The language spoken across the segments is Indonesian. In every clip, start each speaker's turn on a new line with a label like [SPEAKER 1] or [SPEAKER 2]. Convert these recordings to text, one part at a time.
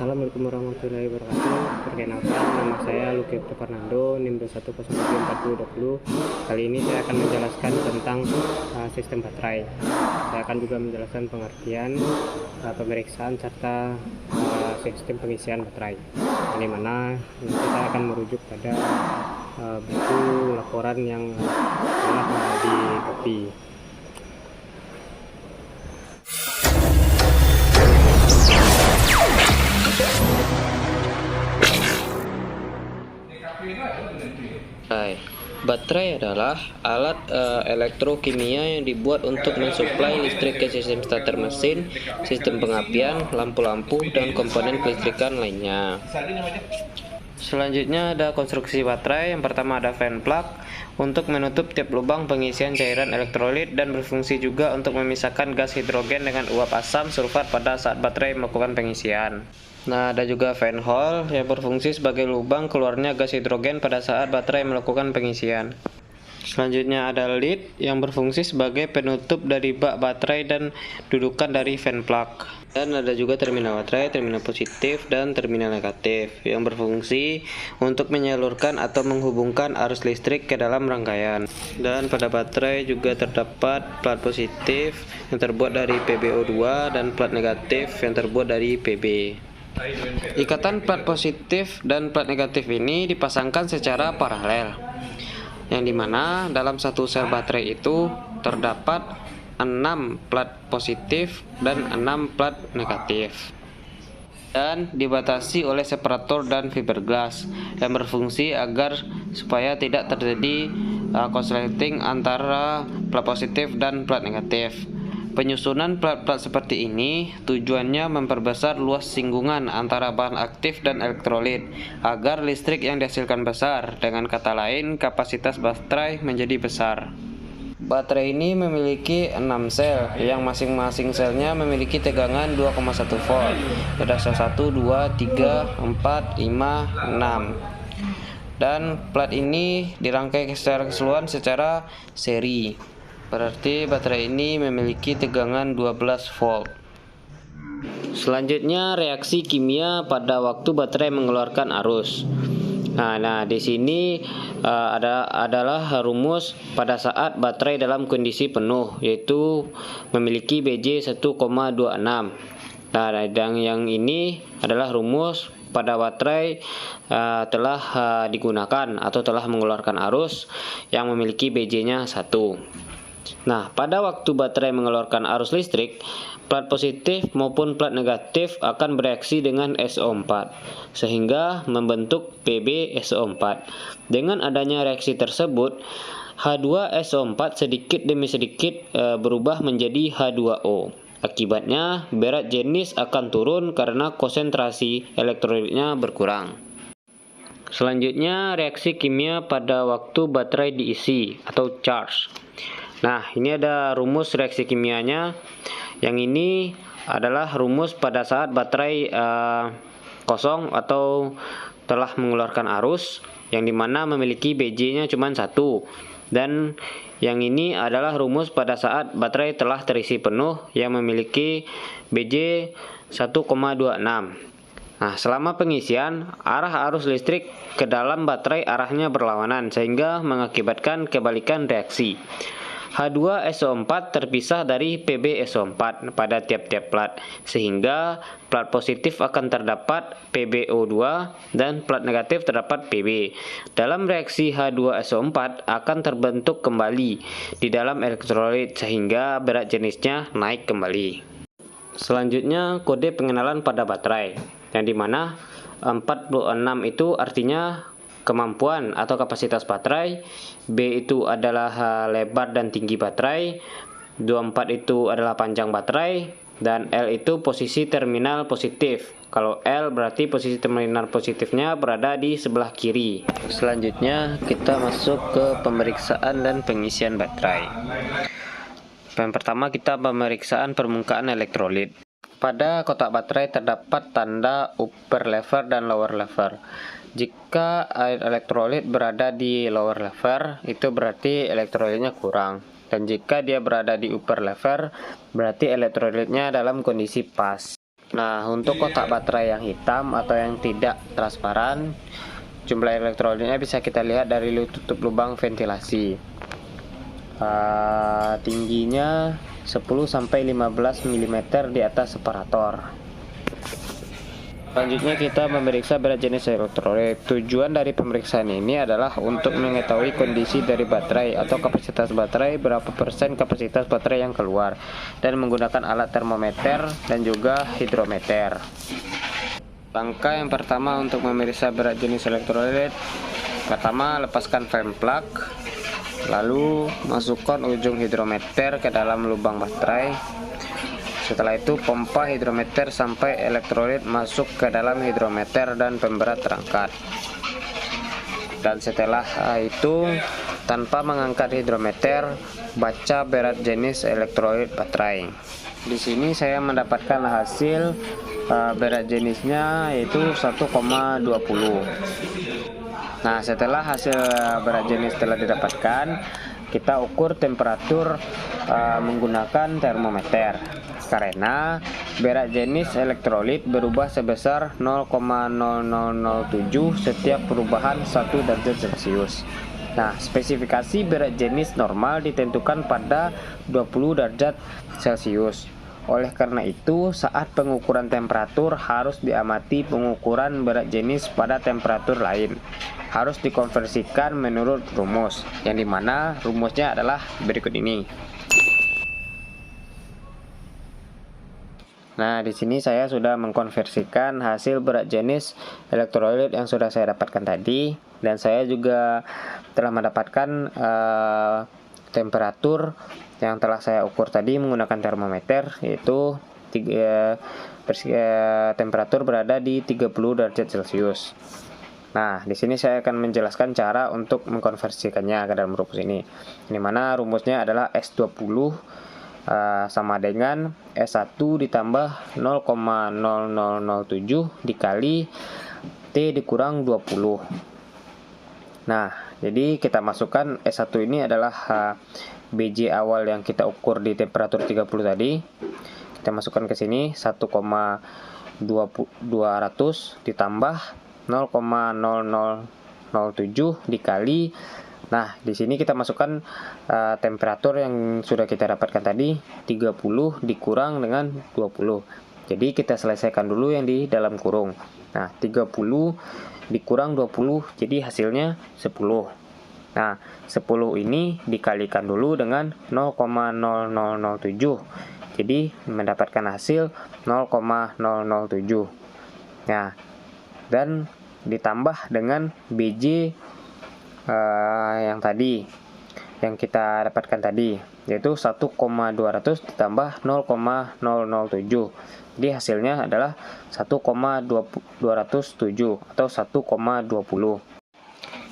[SPEAKER 1] Assalamualaikum warahmatullahi wabarakatuh. Perkenalkan, nama saya Luki Fernando, NIM 21074020. Kali ini saya akan menjelaskan tentang sistem baterai. Saya akan juga menjelaskan pengertian, pemeriksaan serta sistem pengisian baterai. Di mana nanti saya akan merujuk pada buku laporan yang telah di copy.
[SPEAKER 2] Baterai adalah alat elektrokimia yang dibuat untuk mensuplai listrik ke sistem starter mesin, sistem pengapian, lampu-lampu, dan komponen kelistrikan lainnya. Selanjutnya ada konstruksi baterai. Yang pertama ada fan plug untuk menutup tiap lubang pengisian cairan elektrolit dan berfungsi juga untuk memisahkan gas hidrogen dengan uap asam sulfat pada saat baterai melakukan pengisian. Nah, ada juga fan hole yang berfungsi sebagai lubang keluarnya gas hidrogen pada saat baterai melakukan pengisian. Selanjutnya ada lid yang berfungsi sebagai penutup dari bak baterai dan dudukan dari fan plug. Dan ada juga terminal baterai, terminal positif dan terminal negatif yang berfungsi untuk menyalurkan atau menghubungkan arus listrik ke dalam rangkaian. Dan pada baterai juga terdapat plat positif yang terbuat dari PbO2 dan plat negatif yang terbuat dari Pb. Ikatan plat positif dan plat negatif ini dipasangkan secara paralel, yang dimana dalam satu sel baterai itu terdapat 6 plat positif dan 6 plat negatif, dan dibatasi oleh separator dan fiberglass yang berfungsi agar supaya tidak terjadi korsleting antara plat positif dan plat negatif. Penyusunan plat-plat seperti ini tujuannya memperbesar luas singgungan antara bahan aktif dan elektrolit agar listrik yang dihasilkan besar. Dengan kata lain, kapasitas baterai menjadi besar. Baterai ini memiliki 6 sel yang masing-masing selnya memiliki tegangan 2,1 volt. Ada sel 1, 2, 3, 4, 5, 6. Dan plat ini dirangkai secara keseluruhan secara seri. Berarti baterai ini memiliki tegangan 12 volt. Selanjutnya reaksi kimia pada waktu baterai mengeluarkan arus. Nah, di sini adalah rumus pada saat baterai dalam kondisi penuh, yaitu memiliki Bj 1,26. Nah, dan yang ini adalah rumus pada baterai telah digunakan atau telah mengeluarkan arus yang memiliki Bj-nya 1. Nah, pada waktu baterai mengeluarkan arus listrik, plat positif maupun plat negatif akan bereaksi dengan SO4 sehingga membentuk PbSO4. Dengan adanya reaksi tersebut, H2SO4 sedikit demi sedikit berubah menjadi H2O. Akibatnya, berat jenis akan turun karena konsentrasi elektrolitnya berkurang. Selanjutnya, reaksi kimia pada waktu baterai diisi atau charge. Nah, ini ada rumus reaksi kimianya. Yang ini adalah rumus pada saat baterai kosong atau telah mengeluarkan arus, yang dimana memiliki Bj-nya cuma 1. Dan yang ini adalah rumus pada saat baterai telah terisi penuh yang memiliki Bj 1,26. Nah, selama pengisian, arah arus listrik ke dalam baterai arahnya berlawanan sehingga mengakibatkan kebalikan reaksi. H2SO4 terpisah dari PbSO4 pada tiap-tiap plat, sehingga plat positif akan terdapat PbO2 dan plat negatif terdapat Pb. Dalam reaksi H2SO4 akan terbentuk kembali di dalam elektrolit sehingga berat jenisnya naik kembali. Selanjutnya, kode pengenalan pada baterai, yang dimana 46 itu artinya kemampuan atau kapasitas baterai, B itu adalah lebar dan tinggi baterai, 24 itu adalah panjang baterai, dan L itu posisi terminal positif. Kalau L berarti posisi terminal positifnya berada di sebelah kiri. Selanjutnya kita masuk ke pemeriksaan dan pengisian baterai. Yang pertama kita pemeriksaan permukaan elektrolit. Pada kotak baterai terdapat tanda upper level dan lower level. Jika air elektrolit berada di lower level, itu berarti elektrolitnya kurang. Dan jika dia berada di upper level, berarti elektrolitnya dalam kondisi pas. Nah, untuk kotak baterai yang hitam atau yang tidak transparan, jumlah elektrolitnya bisa kita lihat dari tutup lubang ventilasi. Tingginya 10-15 mm di atas separator. Selanjutnya kita memeriksa berat jenis elektrolit. Tujuan dari pemeriksaan ini adalah untuk mengetahui kondisi dari baterai atau kapasitas baterai, berapa persen kapasitas baterai yang keluar, dan menggunakan alat termometer dan juga hidrometer. Langkah yang pertama untuk memeriksa berat jenis elektrolit, pertama lepaskan flame plug, lalu masukkan ujung hidrometer ke dalam lubang baterai. Setelah itu pompa hidrometer sampai elektrolit masuk ke dalam hidrometer dan pemberat terangkat. Dan setelah itu, tanpa mengangkat hidrometer, baca berat jenis elektrolit baterai. Di sini saya mendapatkan hasil berat jenisnya yaitu 1,20. Nah, setelah hasil berat jenis telah didapatkan, kita ukur temperatur menggunakan termometer. Karena berat jenis elektrolit berubah sebesar 0,0007 setiap perubahan 1 derajat Celcius. Nah, spesifikasi berat jenis normal ditentukan pada 20 derajat Celcius. Oleh karena itu, saat pengukuran temperatur harus diamati pengukuran berat jenis pada temperatur lain. Harus dikonversikan menurut rumus, yang dimana rumusnya adalah berikut ini. Nah, di sini saya sudah mengkonversikan hasil berat jenis elektrolit yang sudah saya dapatkan tadi, dan saya juga telah mendapatkan temperatur yang telah saya ukur tadi menggunakan termometer, yaitu temperatur berada di 30 derajat Celcius. Nah, di sini saya akan menjelaskan cara untuk mengkonversikannya ke dalam rumus ini. Di mana rumusnya adalah S20 sama dengan S1 ditambah 0,0007 dikali T dikurang 20. Nah, jadi kita masukkan S1 ini adalah BJ awal yang kita ukur di temperatur 30 tadi. Kita masukkan ke sini 1,200 ditambah 0,0007 dikali. Nah, di sini kita masukkan temperatur yang sudah kita dapatkan tadi, 30 dikurang dengan 20. Jadi kita selesaikan dulu yang di dalam kurung. Nah, 30 dikurang 20, jadi hasilnya 10. Nah, 10 ini dikalikan dulu dengan 0,0007. Jadi mendapatkan hasil 0,007. Nah, dan ditambah dengan BJ yang tadi yang kita dapatkan tadi, yaitu 1,200 ditambah 0,007. Jadi hasilnya adalah 1,207 atau 1,20.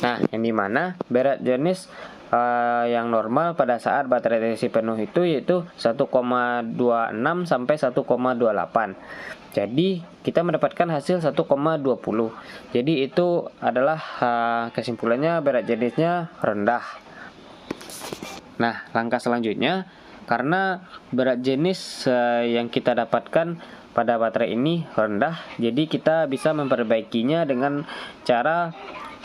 [SPEAKER 2] Nah, yang dimana berat jenis yang normal pada saat baterai terisi penuh itu yaitu 1,26 sampai 1,28. Jadi kita mendapatkan hasil 1,20. Jadi itu adalah kesimpulannya berat jenisnya rendah. Nah, langkah selanjutnya, karena berat jenis yang kita dapatkan pada baterai ini rendah, jadi kita bisa memperbaikinya dengan cara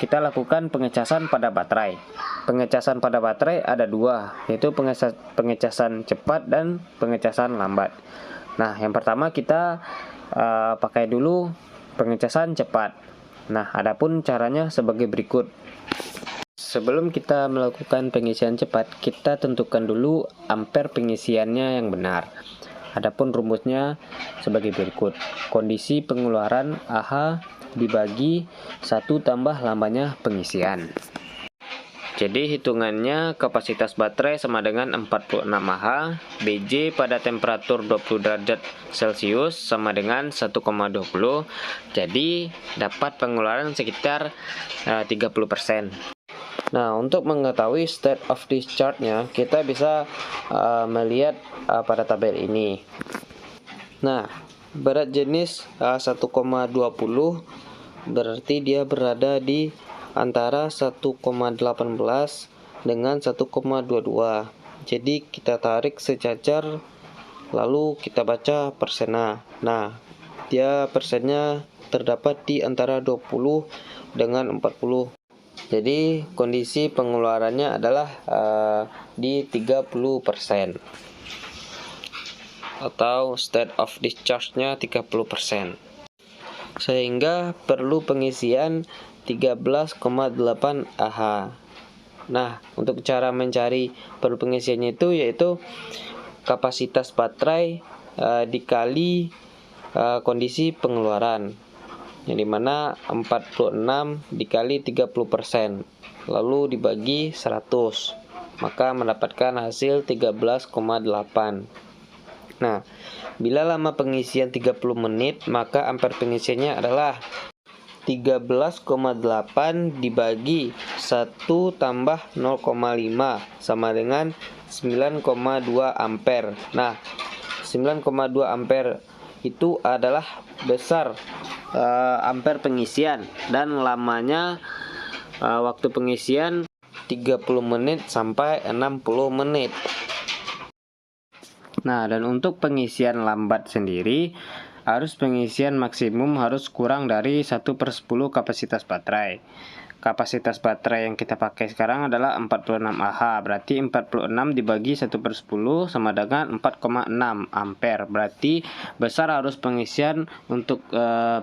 [SPEAKER 2] kita lakukan pengecasan pada baterai. Pengecasan pada baterai ada dua, yaitu pengecasan cepat dan pengecasan lambat. Nah, yang pertama kita pakai dulu pengecasan cepat. Nah, adapun caranya sebagai berikut. Sebelum kita melakukan pengisian cepat, kita tentukan dulu ampere pengisiannya yang benar. Adapun rumusnya sebagai berikut. Kondisi pengeluaran AH dibagi 1 tambah lamanya pengisian. Jadi hitungannya kapasitas baterai sama dengan 46 Ah, BJ pada temperatur 20 derajat Celcius sama dengan 1,20. Jadi dapat pengeluaran sekitar 30%. Nah, untuk mengetahui state of discharge-nya, kita bisa melihat pada tabel ini. Nah, berat jenis 1,20 berarti dia berada di antara 1,18 dengan 1,22. Jadi kita tarik sejajar lalu kita baca persena. Nah, dia persennya terdapat di antara 20 dengan 40. Jadi kondisi pengeluarannya adalah di 30% atau state of discharge-nya 30%. Sehingga perlu pengisian 13,8 Ah. Nah, untuk cara mencari perlu pengisiannya itu yaitu kapasitas baterai dikali kondisi pengeluaran, yang dimana 46 dikali 30% lalu dibagi 100, maka mendapatkan hasil 13,8. Nah, bila lama pengisian 30 menit, maka ampere pengisiannya adalah 13,8 dibagi 1 tambah 0,5 sama dengan 9,2 ampere. Nah, 9,2 ampere itu adalah besar ampere pengisian, dan lamanya waktu pengisian 30 menit sampai 60 menit. Nah, dan untuk pengisian lambat sendiri, arus pengisian maksimum harus kurang dari 1/10 kapasitas baterai. Kapasitas baterai yang kita pakai sekarang adalah 46 Ah, berarti 46 dibagi 1/10 sama dengan 4,6 ampere. Berarti besar arus pengisian untuk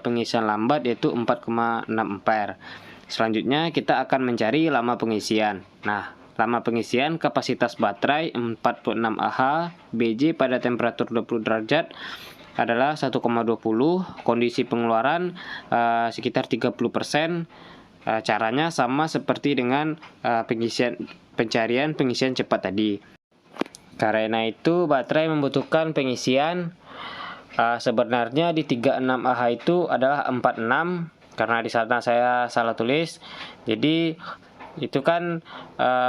[SPEAKER 2] pengisian lambat yaitu 4,6 ampere. Selanjutnya kita akan mencari lama pengisian. Nah, lama pengisian kapasitas baterai 46 Ah, BJ pada temperatur 20 derajat adalah 1,20, kondisi pengeluaran sekitar 30%. Caranya sama seperti dengan pencarian pengisian cepat tadi. Karena itu baterai membutuhkan pengisian sebenarnya di 36 Ah itu adalah 46, karena di sana saya salah tulis. Jadi itu kan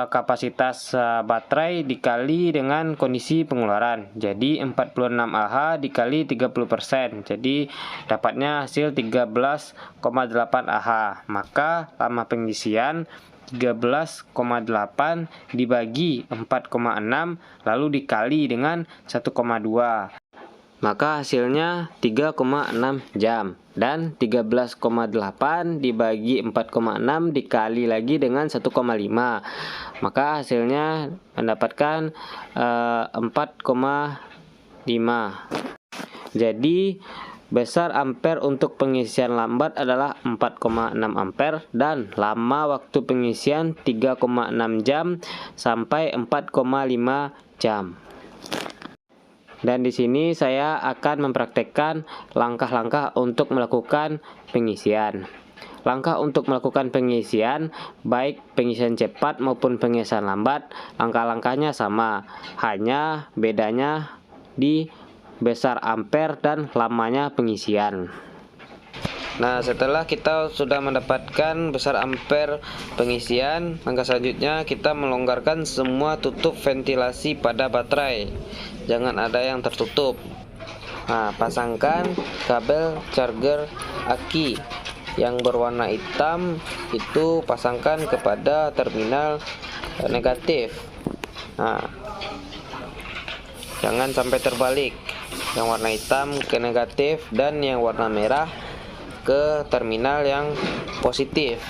[SPEAKER 2] kapasitas baterai dikali dengan kondisi pengeluaran. Jadi 46 Ah dikali 30%. Jadi dapatnya hasil 13,8 Ah. Maka lama pengisian 13,8 dibagi 4,6 lalu dikali dengan 1,2. Maka hasilnya 3,6 jam, dan 13,8 dibagi 4,6 dikali lagi dengan 1,5, maka hasilnya mendapatkan 4,5. Jadi besar ampere untuk pengisian lambat adalah 4,6 ampere, dan lama waktu pengisian 3,6 jam sampai 4,5 jam. Dan di sini saya akan mempraktekkan langkah-langkah untuk melakukan pengisian. Langkah untuk melakukan pengisian, baik pengisian cepat maupun pengisian lambat, langkah-langkahnya sama, hanya bedanya di besar ampere dan lamanya pengisian. Nah, setelah kita sudah mendapatkan besar ampere pengisian, langkah selanjutnya kita melonggarkan semua tutup ventilasi pada baterai. Jangan ada yang tertutup. Nah, pasangkan kabel charger aki yang berwarna hitam itu pasangkan kepada terminal negatif. Nah, jangan sampai terbalik. Yang warna hitam ke negatif dan yang warna merah ke terminal yang positif.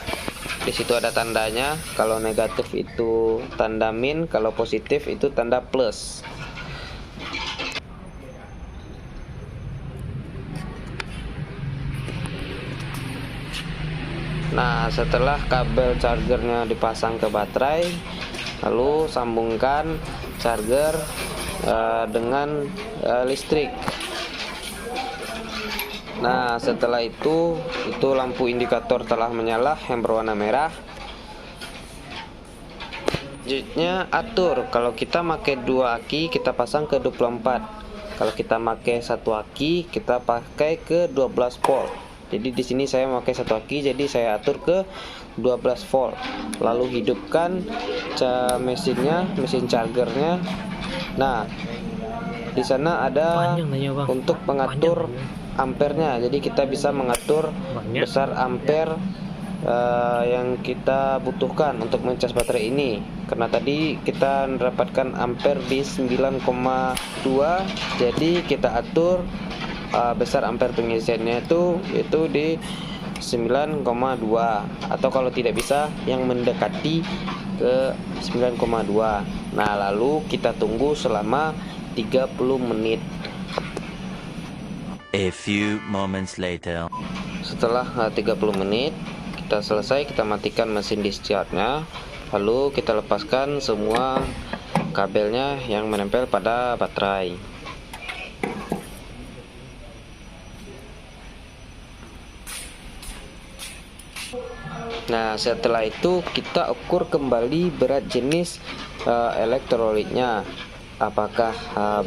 [SPEAKER 2] Di situ ada tandanya. Kalau negatif itu tanda min, kalau positif itu tanda plus. Nah, setelah kabel chargernya dipasang ke baterai, lalu sambungkan charger dengan listrik. Nah, setelah itu lampu indikator telah menyala yang berwarna merah. Selanjutnya atur, kalau kita pakai 2 aki kita pasang ke 24. Kalau kita pakai 1 aki kita pakai ke 12 volt. Jadi di sini saya memakai 1 aki, jadi saya atur ke 12 volt. Lalu hidupkan mesin chargernya. Nah, di sana ada untuk pengatur ampernya, jadi kita bisa mengatur besar ampere yang kita butuhkan untuk mencas baterai ini. Karena tadi kita mendapatkan ampere di 9,2, jadi kita atur besar ampere pengisiannya itu di 9,2, atau kalau tidak bisa yang mendekati ke 9,2. Nah, lalu kita tunggu selama 30 menit.
[SPEAKER 3] A few moments later.
[SPEAKER 2] Setelah 30 menit kita selesai, kita matikan mesin discharge-nya, lalu kita lepaskan semua kabelnya yang menempel pada baterai. Nah, setelah itu kita ukur kembali berat jenis elektrolitnya, apakah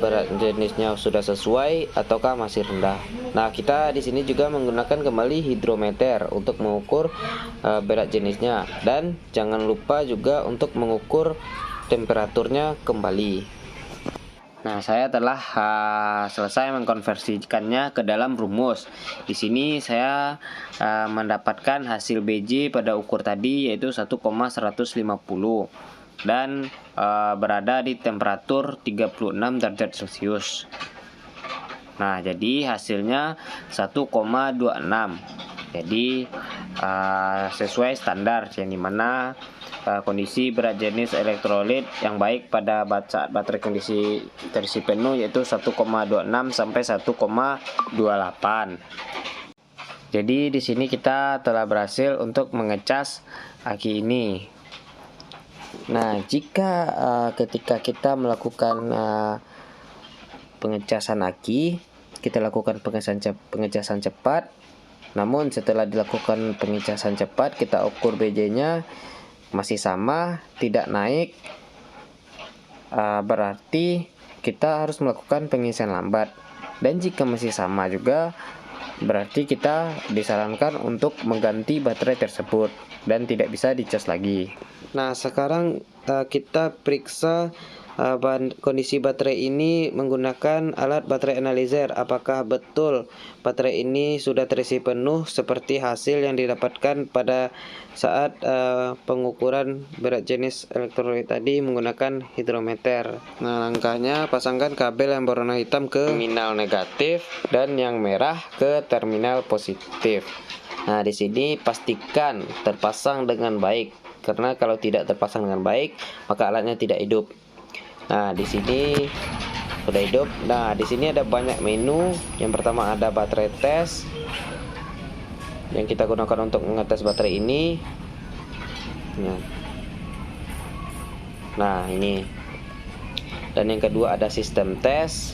[SPEAKER 2] berat jenisnya sudah sesuai ataukah masih rendah. Nah, kita di sini juga menggunakan kembali hidrometer untuk mengukur berat jenisnya, dan jangan lupa juga untuk mengukur temperaturnya kembali. Nah, saya telah selesai mengkonversikannya ke dalam rumus. Di sini saya mendapatkan hasil BJ pada ukur tadi, yaitu 1,150 dan berada di temperatur 36 derajat Celcius. Nah, jadi hasilnya 1,26. Jadi sesuai standar, yang dimana kondisi berat jenis elektrolit yang baik pada saat baterai kondisi terisi penuh yaitu 1,26 sampai 1,28. Jadi di sini kita telah berhasil untuk mengecas aki ini. Nah, jika ketika kita melakukan pengecasan aki, kita lakukan pengecasan cepat. Namun setelah dilakukan pengecasan cepat, kita ukur BJ-nya masih sama, tidak naik, berarti kita harus melakukan pengisian lambat. Dan jika masih sama juga, berarti kita disarankan untuk mengganti baterai tersebut dan tidak bisa dicas lagi. Nah, sekarang kita periksa kondisi baterai ini menggunakan alat baterai analyzer. Apakah betul baterai ini sudah terisi penuh seperti hasil yang didapatkan pada saat pengukuran berat jenis elektrolit tadi menggunakan hidrometer. Nah, langkahnya pasangkan kabel yang berwarna hitam ke terminal negatif dan yang merah ke terminal positif. Nah, di sini pastikan terpasang dengan baik, karena kalau tidak terpasang dengan baik maka alatnya tidak hidup. Nah, di sini sudah hidup. Nah, di sini ada banyak menu. Yang pertama ada baterai test yang kita gunakan untuk mengetes baterai ini. Nah, ini. Dan yang kedua ada sistem test.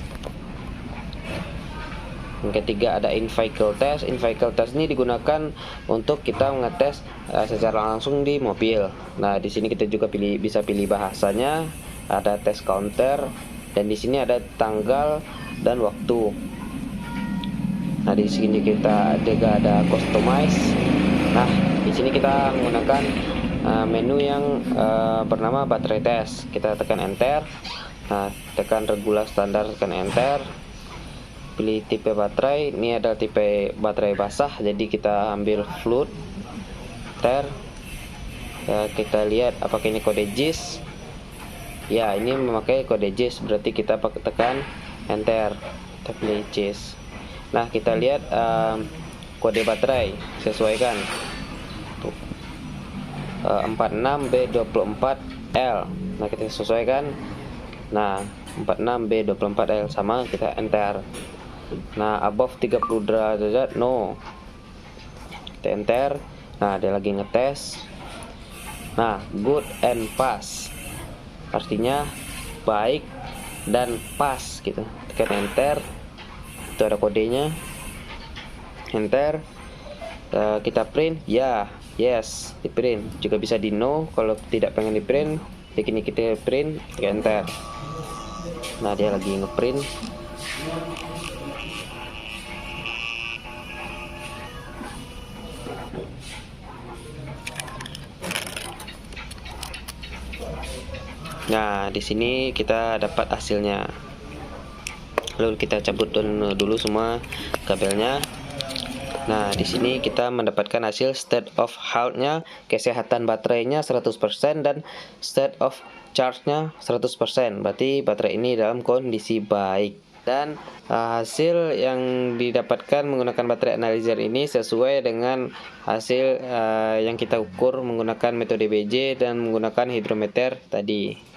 [SPEAKER 2] Yang ketiga ada in-vehicle test. In-vehicle test ini digunakan untuk kita mengetes secara langsung di mobil. Nah, di sini kita juga bisa pilih bahasanya. Ada test counter, dan di sini ada tanggal dan waktu. Nah, di sini kita juga ada customize. Nah, di sini kita menggunakan menu yang bernama baterai test. Kita tekan enter. Nah, tekan regular standar, tekan enter. Pilih tipe baterai. Ini ada tipe baterai basah, jadi kita ambil fluid. Enter. Kita lihat apakah ini kode JIS. Ya, ini memakai kode JIS, berarti kita tekan enter, kita pilih JIS. Nah, kita lihat kode baterai, sesuaikan 46B24L. Nah, kita sesuaikan. Nah, 46B24L sama, kita enter. Nah, above 30 derajat no, kita enter. Nah, dia lagi ngetes. Nah, good and pass, artinya baik dan pas gitu. Tekan enter, itu ada kodenya. Enter. Kita print, ya, yes, di print. Juga bisa di no kalau tidak pengen di print. Jadi ini kita print, tekan enter. Nah, dia lagi ngeprint. Nah, di sini kita dapat hasilnya. Lalu kita cabut dulu semua kabelnya. Nah, di sini kita mendapatkan hasil state of health-nya, kesehatan baterainya 100% dan state of charge-nya 100%. Berarti baterai ini dalam kondisi baik. Dan hasil yang didapatkan menggunakan baterai analyzer ini sesuai dengan hasil yang kita ukur menggunakan metode BJ dan menggunakan hidrometer tadi.